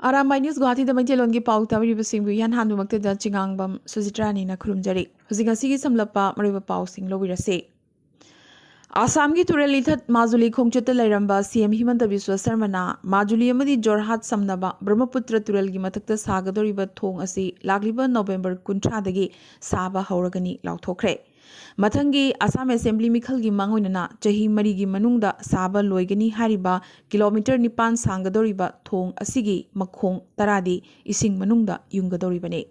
Arambai News Guwahati da Maithelongi Pau Tabiribasingbu Yan Handumakta Chingangbam Suzitrani na Khurumjari. Huzingasigi samlapa mariba Pau Sing Lowirase. Assam ki Turel Lithat Majuli Khongchutta Lairamba CM Himanta Biswa Sarmana Majuli amadi Jorhat Samnaba Brahmaputra Turel gi mathakta sagadoriba thong asi lagliba November 13 saba hauragani lauthokre. Mathangi Assam Assembly Mikhalgi Mangoinana Chahi Marigi Manungda Saba Loigani Hariba Kilometer Nipan Sangadoriba Thong Asigi Makhong Taradi Ising Manungda Yungadoribane.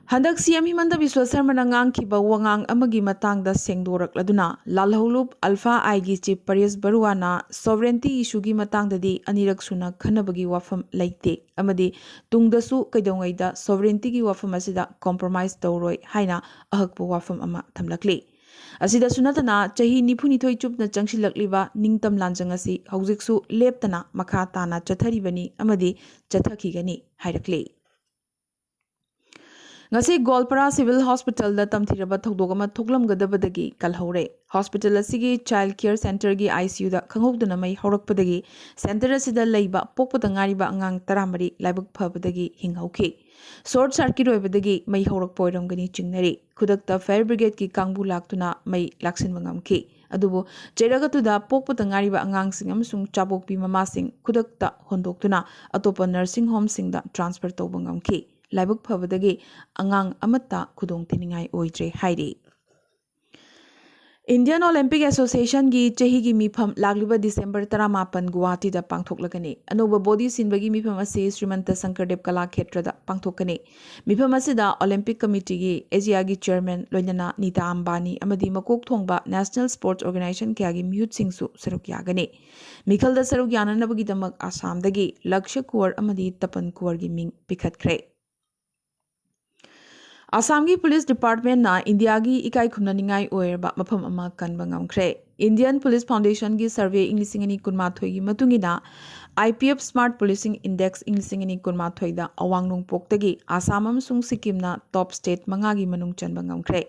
Handak CM Himanta Biswa Sarmana ngangkhiba wangang amagi matangda sengdorakladuna Lalholup Alpha Aigi Chief Paris Baruana sovereignty issue gi matangdadi anirak suna khanabagi wafam laite amadi tungdasu kaidongaida sovereignty gi wafam asida compromise tawroi haina ahakpu wafam ama thamlakli asida sunatana chahi niphunithoi chupna changsilakliba ningtam lanjang asi haujiksu leptana makha tana chatharibani amadi chathakigani hairakli ngasi Golpara Civil Hospital da tamthiraba thodogama thoklamgadabadagi kalhore hospital asigi child care center gi ICU da khanghoduna mai horakpadagi center asida leiba pokpata ngariba angang taramari laibuk phabadagi hinghauki short circuit oibadagi mai horak poiramgani chingnari khudakta fire brigade ki kangbu laktuna mai laksin mangamki adubu cheragatuda pokpata ngariba angang sing amsung chabokpi mamasing khudakta hondoktuna atopa nursing home sing da transfer tawbangamki Laibuk Pavadagi Angang Amata Kudong Tiningai Oidre Hairi. Indian Olympic Association gi Chehi gi Mifam Lagliba December Taramapan Guwahati da Pangthoklagani. Anuba body sinbagi Mifam Asi Srimanta Sankardev Kala Khetra da Pangthokani. Mifam Asida Olympic Committee gi Asia gi Chairman Loinana Nita Ambani Amadi Makok Thongba National Sports Organization kya gi Mute Singsu Saruk Yagani. Mikhal da Saruk Yananabagi Damak Assam dagi Laksha Kuwar Amadi Tapan Kuwar gi Ming Pikhat Kre. Assam ki Police Department na India gi ikai khumnaningai oerba mafam ama kanba ngamkhre. Indian Police Foundation gi survey inglisingani kunmathoi gi matungina IPF Smart Policing Index inglisingani kunmathoi da awangnung poktagi Assam amsung Sikkim na top state mangagi manung chanba ngamkhre.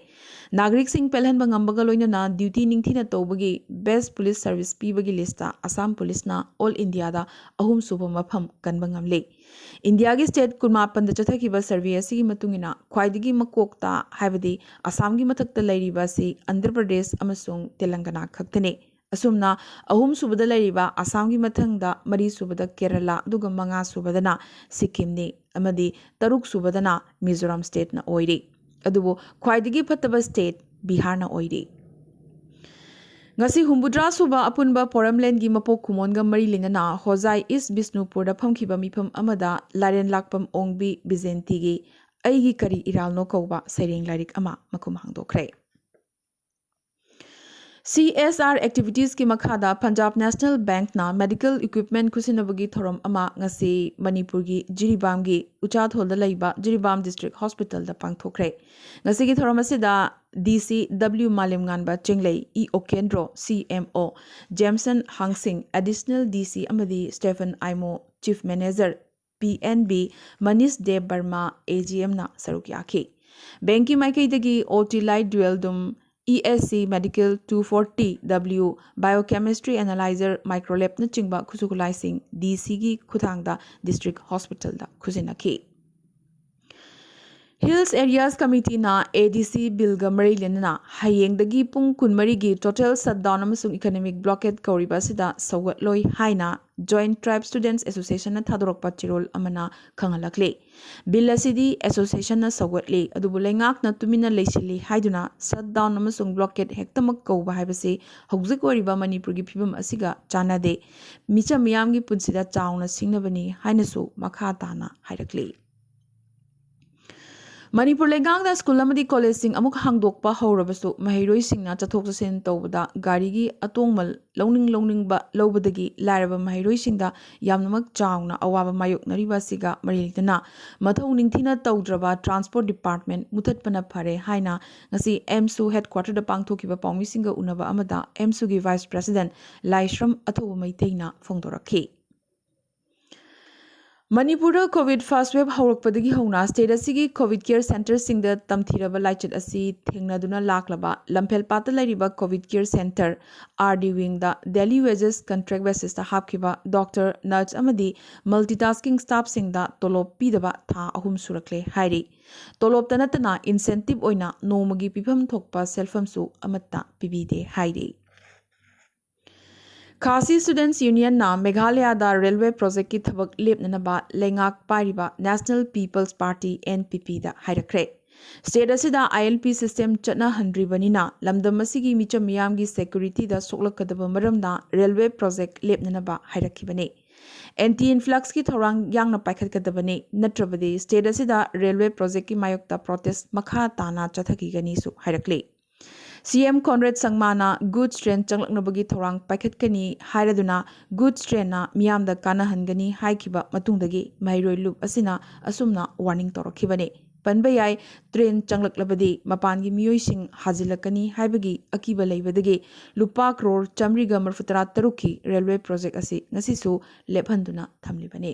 Nagrik sing pelhan bangambaga loinana duty ningthina tobagi best police service pibagi lista Assam Police na all India da ahum suba mafam kanba ngamle. India gi state kunmapan da chathakiba survey asigi matungina khwaidigi makokta haibadi Assam gi mathakta lairiba si Andhra Pradesh amasung Telangana khaktane asumna ahum subada lairiba Assam gi mathangda mari subada Kerala duga manga subadana Sikkim ni amadi taruk subadana Mizoram state na oiri adubo khwaidigi phattaba state Bihar na oiri ngasi humbudra suba apunba Poramland gi mapok khumon ga mari linana Hozai East Bisnupur da phamkhiba mifam amada Laren Lakpam Ongbi Bizenti gi aigi kari iralno kauba sereng larik ama makum hangdokre CSR activities ki makhada Punjab National Bank na medical equipment kusinabagi thorom ama ngasi Manipur gi Jiribam gi Uchat Holda laiba Jiribam District Hospital da pangthokre ngasi gi thorom asida DC W Malim Nganba Chinglei E Okendro CMO Jameson Hangsing Additional DC amadi Stephen Aimo Chief Manager PNB Manish Dev Barma AGM na saruk yaki Banki Maikai dagi OT Light Dual Dum ESC Medical 240W Biochemistry Analyzer Microlab na chingba khusukulai DC gi khuthangda District Hospital da khuzinaki Hills Areas Committee na ADC Bilga Mari Lenana Hayeng dagi pung kunmari gi total shutdown amasung economic blockade kauriba sida sawgatloi haina Joint Tribe Students Association na thadorokpa chirol amana khangalakle bill asidi association na sawgatli adubu lengak na tumina leisili haiduna shutdown amasung blockade hektamak kauba haibase hauzik oriba Manipur gi phibam asiga chanade micha miyam gi punsida chauna singnabani hainasu makha tana hairakle Manipur Lengang da school amadi college sing amuk hangdokpa haurabasu mahiroi singna chathok chasen tawbada gari gi atongmal longning ba lobadagi laraba mahiroi singda yamnamak chawna awaba mayok nariba siga marilitana mathau ningthina tawdraba transport department muthatpana phare haina ngasi MSU headquarter da pangthokiba pawmi singa unaba amada MSU gi vice president Laishram athoba maiteina phongdorakhi Manipur COVID first wave haurakpadagi hauna state asigi COVID care center singda tamthiraba laichit asi thengnaduna laklaba lampel pata lairiba COVID care center RD wing da daily wages contract basis da hapkiba doctor nurse amadi multitasking staff singda tolop pidaba tha ahum surakle hairi tolop tanatana incentive oina nomagi pibam thokpa selfam su amatta pibide hairi Khasi Students Union na Meghalaya da railway project ki thabak lepnana ba lengak pariba National People's Party NPP da hairakre state asida ILP system chatna handribanina lamdam asigi micham miyam gi security da soklakadaba maramna railway project lepnana ba hairakibane anti influx ki thorang yangna paikhatkadabane natrabadi state asida railway project ki mayokta protest makha tana chathaki gani su hairakle CM Conrad Sangmana goods train changlaknabagi thorang paikhatkani hairaduna goods train na miyamda kanahangani haikiba matungdagi mairoi loop asina asumna warning torokhibane panbayai train changlaklabadi mapangi miyoising hajilakani haibagi akiba leibadagi lupa crore chamriga marfutara taruki railway project asi ngasisu lephanduna thamlibane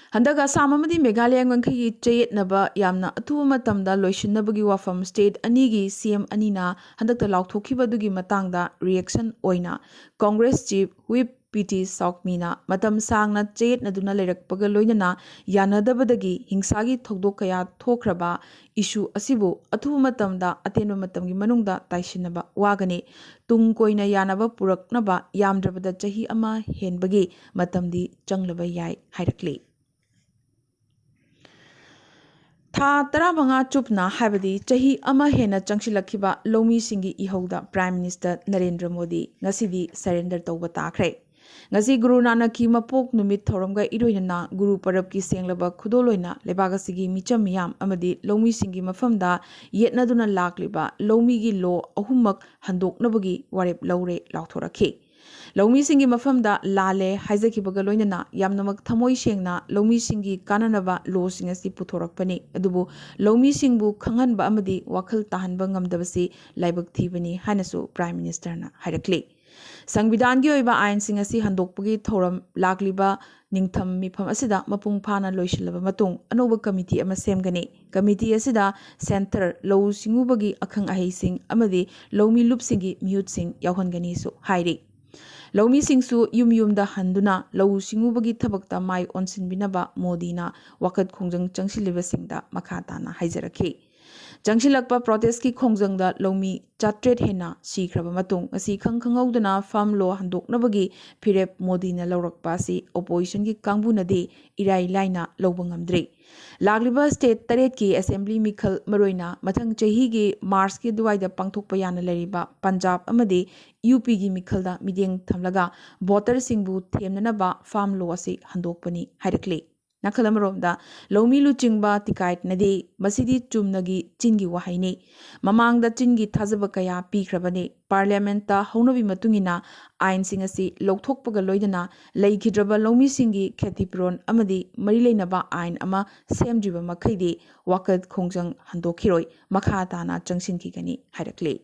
Handaga samamadi Meghalaya ngangkhai chayet naba yamna athuba matamda loishinnabagi wafam state anigi CM anina handakta lauthokhibadugi matangda reaction oina Congress chief whip PT Saukmina matam sangna chayet naduna leirakpaga loinana yanadabadagi hingsagi thokdok kaya thokraba issue asibu athuba matamda atenba matamgi manungda taishinaba wagani tung koina yanaba puraknaba yamdrabada chahi ama henbagi matamdi changlaba yai hairakli Tha Taramanga Chupna Habadi Chahi Ama Hena Changshilakhiba Lomi Singi Ihouda Prime Minister Narendra Modi Ngasidi surrender Toba Takre. Ngasi Guru Nanaki Mapok Numit Thoramga Iroina Guru Parabki Senglaba Kudoloina Lebagasigi Micham Yam Amadi Lomi Singi Mafamda Yetnaduna Lakliba Lomi Gi Lo Ahumak Handok Nabagi Warep Laure Lauthorake. Lomi Singi Mafamda Lale Haizaki Bagaloina Yamnamak Tamoi Shengna Lomi Singi Kananava Lo Singasi Putorakpani Adubu Lomi Singbu Kanganba Amadi Wakal Tahanbangam Dabasi Laibak Thibani Hanasu Prime Minister na Hairakli Sangbidangi Oiba Ain Singasi Handokpagi Thoram Lakliba Ningtham Mifam Asida Mapung Pana Loishilaba Matung Anoba Committee Ama Semgani Committee Asida Center Lo Singubagi Akhang Ahi Sing Amadi Lomi Lup Singi Mute Sing Yauhangani su Hairi Lomi Singsu Yumda Handuna Lau Singubagi Tabakta Mai Onsin Binaba Modina Wakat Kongjang Changshiliba Singda Makatana Haizaraki Changshilakpa protest ki Kongjangda Lomi Chatret Hena Sikraba Matung Asi Kangkangaudana Farm Law Handoknabagi Pirep Modina Laurakpasi Opposition ki Kangbunadi Irai Laina Lobangamdri Lagliba State Taret ki Assembly Mikhal Maroina Mathang Chahi ki Mars ki Duwaida Pangthokpa yana lariba Punjab amadi UP gi Mikhalda Mideng Thamlaga voter singbu themnanaba farm law asi handokpani hairakli Nakalamaromda Lomi Luchingba Tikait Nadi Basidi Chumnagi Chingi Wahaini Mamangda Chingi Thazaba Kaya Pikrabani Parliamenta Honobi Matungina Ain Singasi Lokthokpaga Loidana Laikhidraba Lomi Singi Khetipron Amadi Marilainaba Ain Ama Semdriba Makhaidi Wakat Kongjang Handokhiroi Makhatana Changsin Kigani hairakli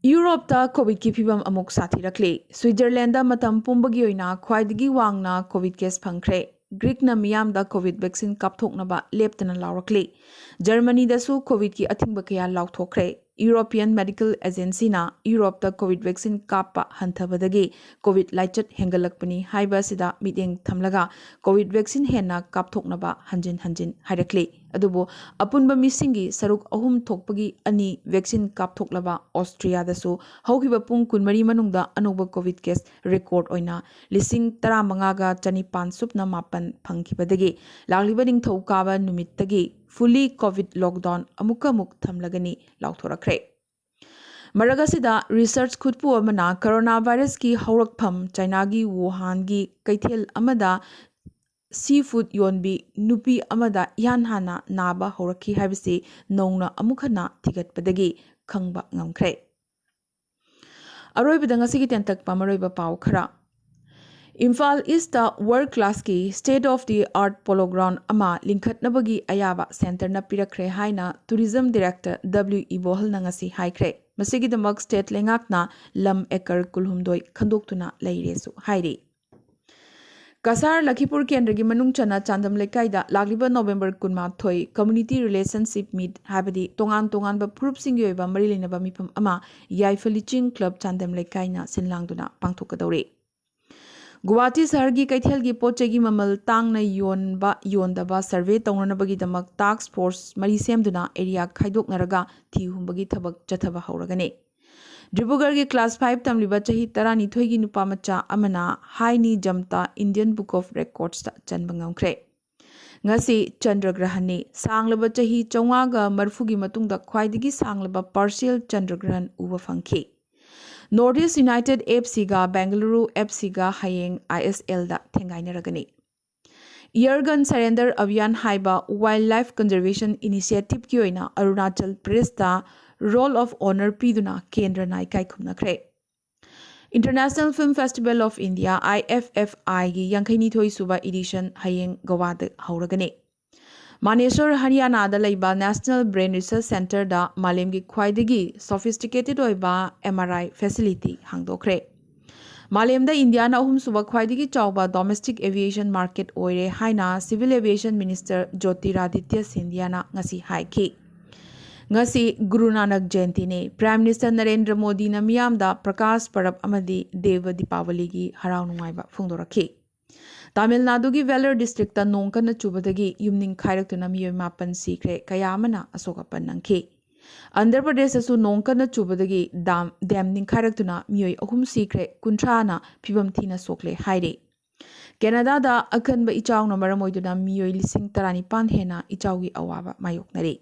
Europe ta COVID ki phibam amuk sathirakle Switzerland da matam pumbagi oina khwaidagi wangna COVID case phangkhre Greek na miyam da COVID vaccine kapthoknaba leptana lawrakle Germany da su COVID ki athingba kaya lawthokre European Medical Agency na Europe da COVID vaccine kappa hanthabadagi COVID laichat hengalakpani haiba sida mideng thamlaga COVID vaccine henna kapthoknaba hanjin hairakle adubo apunba misingi saruk ahum thokpagi ani vaccine kapthoklaba Austria da su haukiba pung kunmari manungda anoba COVID case record oina lising 15 ga chanipan supna mapan phangkibadagi lagliba ningthau kaba numittagi fully COVID lockdown amuk thamlagani lauthorakre Maragasida research khutpu amana coronavirus ki haurakpham China gi Wuhan gi kaithel amada seafood yonbi nupi amada yanhana naba horakhi habisi nongna amukhana thigatpadagi khangba ngamkhre aroibada ngasigi tentak pamaroiba pau khara Imphal East the world class ki state of the art polo ground ama linkhatnabagi ayaba center na pirakre haina tourism director W.E. Bohal nangasi haikre masigi damak state lengakna lam ekar kulhumdoi khandoktuna leiresu hairi Kasar Lakhipur Kendra Manung Chana Chandam Lekaida, Lagliba November Kunmathoi, Community Relationship Meet, Habadi, Tongan Tongan, but Prup Singyo, Marilina Bamipum Ama, Yaifaliching Club Chandam Lekaina, Sinlangduna, Pangtokadore. Guwahati Sahargi Kaithelgi Pochegi Mamal Tangna Yondaba Survey Tonganabagi Damak Task Force Marisemduna area Kaidok Naraga Tihumbagi Tabak Jataba Hauragane. Dribugargi Class 5 Tamliba Chahi Tarani Thoigi Nupamacha Amana Haini Jamta Indian Book of Records Chanbangam Kre. Ngasi Chandragrahani Sanglaba Chahi Chongaga Marfugi Matungda Kwaidigi Sanglaba Partial Chandragrahan Uva Funky. Northeast United FC-ga Bengaluru FC-ga Hayeng ISL-da Thengainaragani. Yeargun Surrender Abhiyan Haiba Wildlife Conservation Initiative ki oina Arunachal Pradesh-da Roll of Honor piduna Kendra na ikai khumnakre. International Film Festival of India IFFI gi Yankainithoi Suba Edition Hayeng Gawada Hauragani. Manesar Haryana da laiba National Brain Research Center da Malemgi Khwaidagi sophisticated oiba MRI facility hangdokre. Malemda India na suba Khwaidagi chawba domestic aviation market oire haina Civil Aviation Minister Jyotiraditya Scindia na ngasi haiki. Ngasi Guru Nanak Jayanti ne Prime Minister Narendra Modi na miyamda Prakash Parab amadi Deva Dipawali gi harau nungaiba phongdorakhi. Tamil Nadu gi Vellore district ta nongkana chubadagi yumning khairakuna miyoy mapan sikre kayamana asokapan nangkhi. Andhra Pradesh asu nongkana chubadagi dam ning khairakuna miyoy ahum sikre kuntrana phibam thina sokle haire. Canada da akanba ichaw na maramoyduna miyoy lising tarani pan hena ichawgi awaba mayoknari.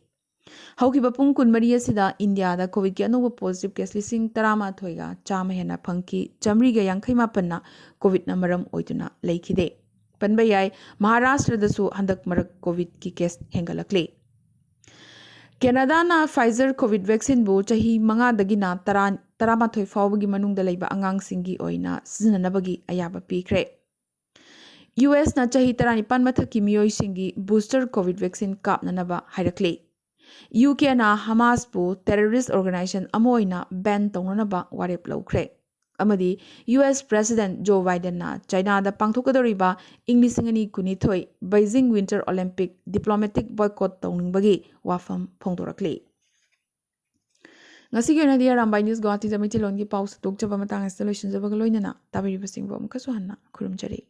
Haukiba pung kunmari asida India da COVID ki anuba positive case lising tarama thoiga chama hena phangki chamri ga yankhai mapanna COVID na maram oiduna laikhide. Panbayai Maharashtra dasu handak marak COVID ki case hengalakle. Canada na Pfizer COVID vaccine bu chahi manga dagina tarama thoi fawagi manungda laiba angang singi oina sijanabagi ayaba pikre. US na chahi tarani pan mathaki miyoy singi booster COVID vaccine kapnanaba hairakle. UK na Hamas bu terrorist organization amoina ban tongnanaba warep laukre. Amadi US President Joe Biden na China da pangthokadoriba Inglisingani kunithoi Beijing Winter Olympic diplomatic boycott tongningbagi wafam phongdorakle. Ngasi gena dia Arambai News Guwahati da mitilon gi pause tok jaba matang installation jaba galoina na tabiri basing bom kasu hanna kurum jari.